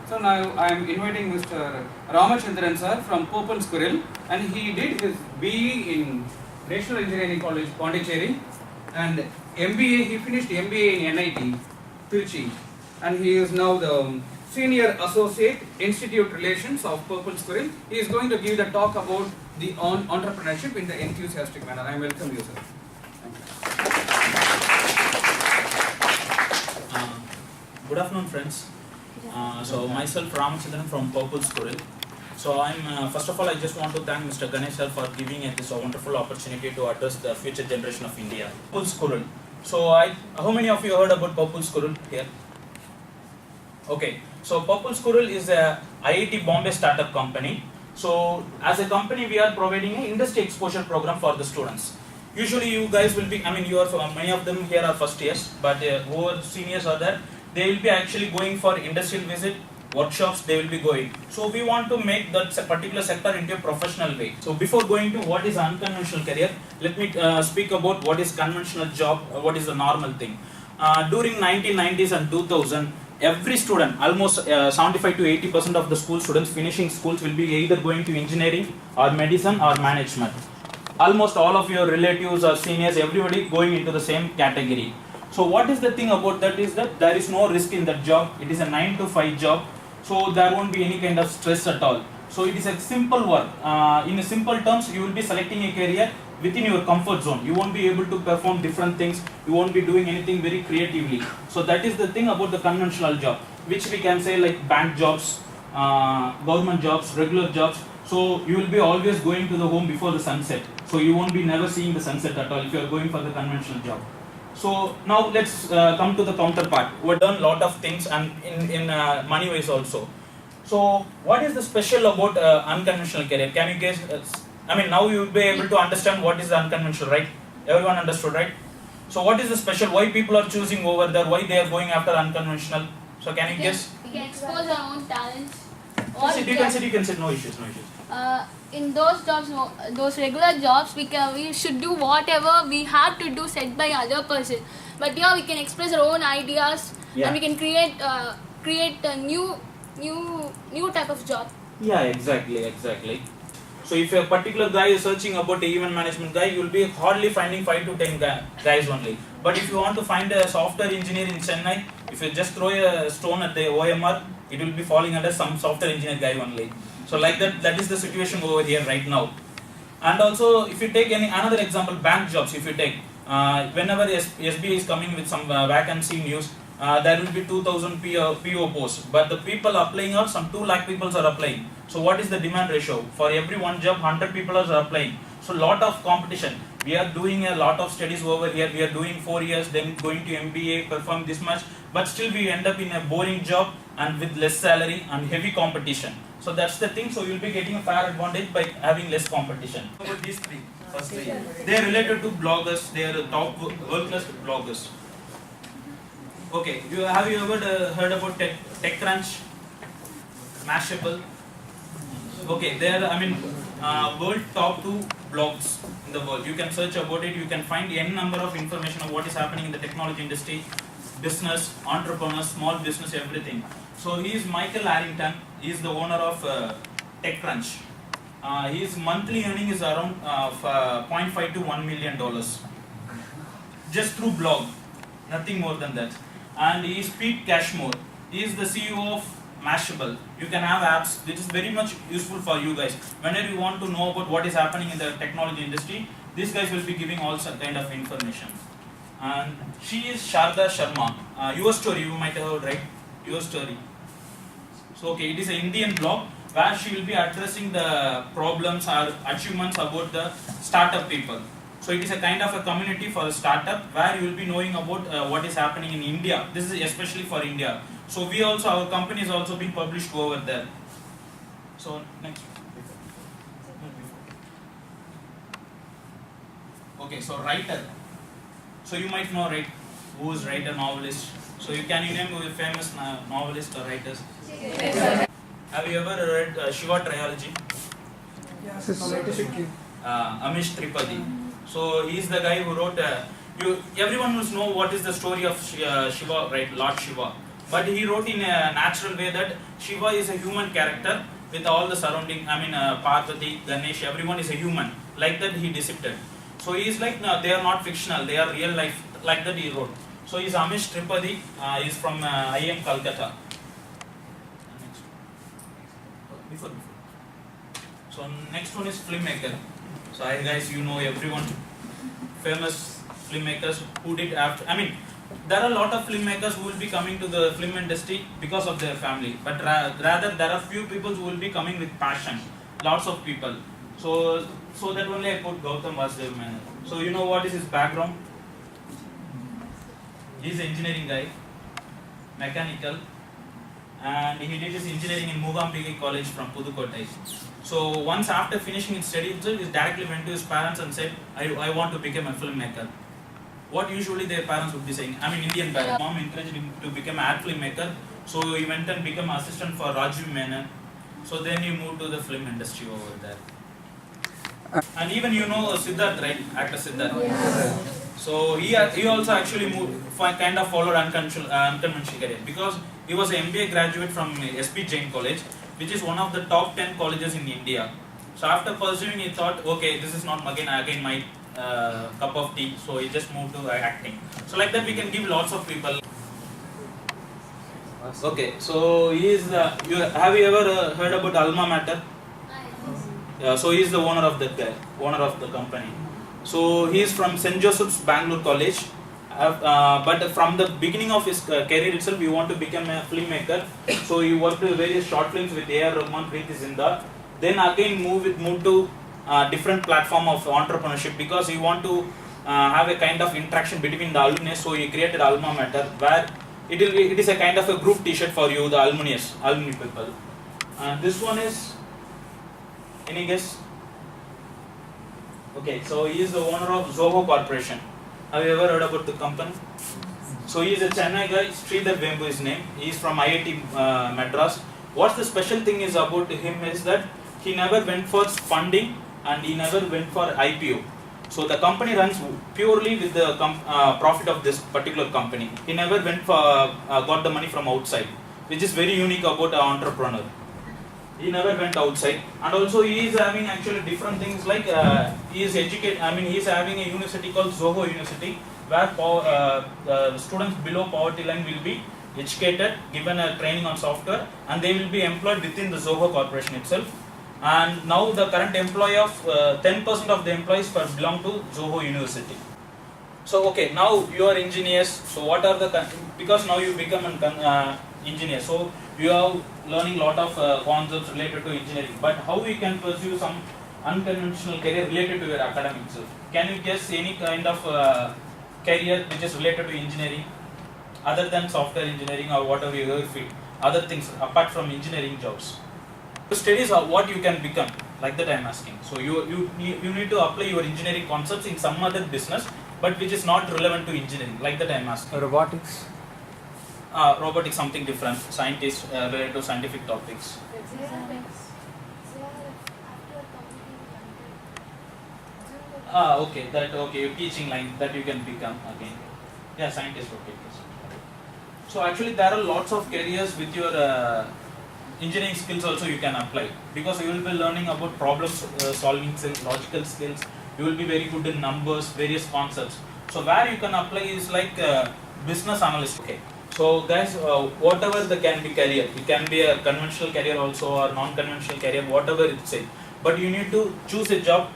So now I am inviting Mr. Ramachandran sir from Pope and Squirrel, and he did his BE in National Engineering College, Pondicherry, and MBA. He finished MBA in NIT, Trichy, and he is now the Senior Associate Institute Relations of Pope and Squirrel. He is going to give the talk about the entrepreneurship in the enthusiastic manner. I welcome you, sir. Good afternoon, friends. So myself Ramachandran from Purple Squirrel. So I'm first of all I just want to thank Mr. Ganesh sir for giving us this wonderful opportunity to address the future generation of India. Purple Squirrel. So how many of you heard about Purple Squirrel here? Okay. So Purple Squirrel is a IIT Bombay startup company. So as a company we are providing an industry exposure program for the students. Usually you guys will be, you are many of them here are first years, but who seniors are there, they will be actually going for industrial visit, workshops they will be going. So we want to make that particular sector into a professional way. So before going to what is unconventional career, let me speak about what is conventional job, what is the normal thing. During 1990s and 2000, every student, almost 75 to 80% of the school students finishing schools will be either going to engineering or medicine or management. Almost all of your relatives or seniors, everybody going into the same category. So what is the thing about that is that there is no risk in that job. It is a 9 to 5 job. So there won't be any kind of stress at all. So it is a simple work. In a simple terms, you will be selecting a career within your comfort zone. You won't be able to perform different things. You won't be doing anything very creatively. So that is the thing about the conventional job, which we can say like bank jobs, government jobs, regular jobs. So you will be always going to the home before the sunset. So you won't be never seeing the sunset at all if you are going for the conventional job. So now let's come to the counterpart. We've done a lot of things and in money wise also. So what is the special about unconventional career? Can you guess? Now you will be able to understand what is the unconventional, right? Everyone understood, right? So what is the special? Why people are choosing over there? Why they are going after unconventional? So can you guess? We can expose our own talents. You can say no issues. In those jobs, those regular jobs, we should do whatever we have to do set by other person. But here we can express our own ideas, and we can create a new type of job. Yeah, exactly. So if a particular guy is searching about a event management guy, you will be hardly finding 5 to 10 guys only. But if you want to find a software engineer in Chennai, if you just throw a stone at the OMR, it will be falling under some software engineer guy only. So like that is the situation over here right now. And also if you take another example, bank jobs, if you take, whenever SBI is coming with some vacancy news, there will be 2000 PO posts, but the people applying are some 2 lakh people are applying. So what is the demand ratio? For every one job, 100 people are applying. So lot of competition. We are doing a lot of studies over here. We are doing 4 years, then going to MBA, perform this much, but still we end up in a boring job and with less salary and heavy competition. So that's the thing. So you'll be getting a fair advantage by having less competition. About these three, firstly, they are related to bloggers. They are top world-class bloggers. Okay, have you ever heard about TechCrunch, Mashable? Okay, they are world top 2 blogs in the world. You can search about it. You can find n number of information of what is happening in the technology industry, business, entrepreneurs, small business, everything. So he is Michael Arrington. He is the owner of TechCrunch. His monthly earning is around $0.5 to $1 million, just through blog, nothing more than that. And he is Pete Cashmore. He is the CEO of Mashable. You can have apps which is very much useful for you guys. Whenever you want to know about what is happening in the technology industry, these guys will be giving all some kind of information. And she is Sharda Sharma. Your story, you might have heard, right? Your story. So okay, it is an Indian blog where she will be addressing the problems or achievements about the startup people. So it is a kind of a community for a startup where you will be knowing about what is happening in India. This is especially for India. So we also, our company is also being published over there. So next. Okay, so writer. So you might know, right, who is writer, novelist. So you name who is famous novelist or writers? Have you ever read Shiva Trilogy? Yes, Amish Tripathi. So he is the guy who wrote. Everyone must know what is the story of Shiva, right? Lord Shiva. but he wrote in a natural way that Shiva is a human character with all the surrounding, Parvati, Ganesh, everyone is a human. Like that he depicted. So he is like, no, they are not fictional, they are real life, like that he wrote. So he is Amish Tripathi, he is from IIM Calcutta. Before. So next one is filmmaker. So I guys, you know everyone, famous filmmakers who did after, there are a lot of filmmakers who will be coming to the film industry because of their family, but rather there are few people who will be coming with passion, lots of people. So that only I put Gautam Vasudev Menon. So you know what is his background? He is an engineering guy, mechanical, and he did his engineering in Mugambige College from Pudukottai. So once after finishing his studies, he directly went to his parents and said, I want to become a filmmaker. What usually their parents would be saying, Indian parents. Mom encouraged him to become an ad filmmaker, so he went and became assistant for Rajiv Menon. So then he moved to the film industry over there. And even you know Siddharth, right? Actor Siddharth. Yeah. So he also actually kind of followed unconventional career because he was an MBA graduate from SP Jain College, which is one of the top 10 colleges in India. So after pursuing, he thought, okay, this is not again my cup of tea. So he just moved to acting. So like that, we can give lots of people. Okay, so he is. Have you ever heard about Alma Mater? So he is the owner of the company. So he is from St. Joseph's Bangalore College. But from the beginning of his career itself, he wanted to become a filmmaker. So he worked with various short films with A.R. Rahman, Preeti Zinta. Then again moved to different platform of entrepreneurship because he want to have a kind of interaction between the alumni. So he created Alma Mater, where it is a kind of a group T-shirt for you, the alumni people. And this one is, any guess? Okay, so he is the owner of Zoho Corporation. Have you ever heard about the company? So he is a Chennai guy, Sridhar Vembu is his name. He is from IIT Madras. What's the special thing is about him is that he never went for funding and he never went for IPO. So the company runs purely with the profit of this particular company. He never went for got the money from outside, which is very unique about an entrepreneur. He never went outside, and also he is having actually different things like he is educated. He is having a university called Zoho University, where the students below poverty line will be educated, given a training on software, and they will be employed within the Zoho Corporation itself. And now the current employee of 10% of the employees belong to Zoho University. So okay, now you are engineers. So what are the because now you become an engineer. So you are learning lot of concepts related to engineering. But how you can pursue some unconventional career related to your academics? Can you guess any kind of career which is related to engineering, other than software engineering or whatever your field? Other things apart from engineering jobs. Studies are what you can become. Like that I am asking. So you need to apply your engineering concepts in some other business, but which is not relevant to engineering. Like that I am asking. Robotics. Robotics something different. Scientists related to scientific topics. Okay. Your teaching line that you can become again. Yeah, scientist. Okay. So actually there are lots of careers with your engineering skills also you can apply, because you will be learning about problem solving skills, logical skills. You will be very good in numbers, various concepts. So where you can apply is like business analyst. Okay. So guys, whatever the can be career, it can be a conventional career also or non-conventional career, whatever it's say. But you need to choose a job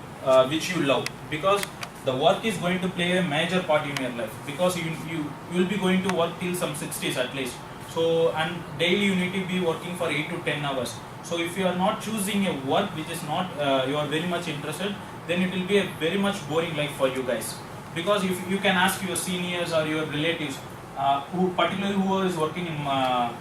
which you love, because the work is going to play a major part in your life, because you will be going to work till some 60s at least. So, and daily you need to be working for 8 to 10 hours. So if you are not choosing a work which is not you are very much interested, then it will be a very much boring life for you guys. Because if you can ask your seniors or your relatives, particularly who is working in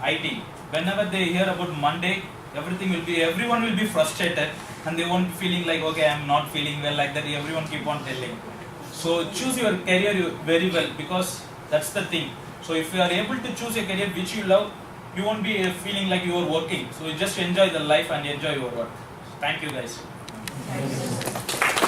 IT, whenever they hear about Monday, everyone will be frustrated, and they won't be feeling like, okay, I am not feeling well, like that. Everyone keep on telling. So choose your career very well, because that's the thing. So if you are able to choose a career which you love, you won't be feeling like you are working. So you just enjoy the life and enjoy your work. Thank you guys.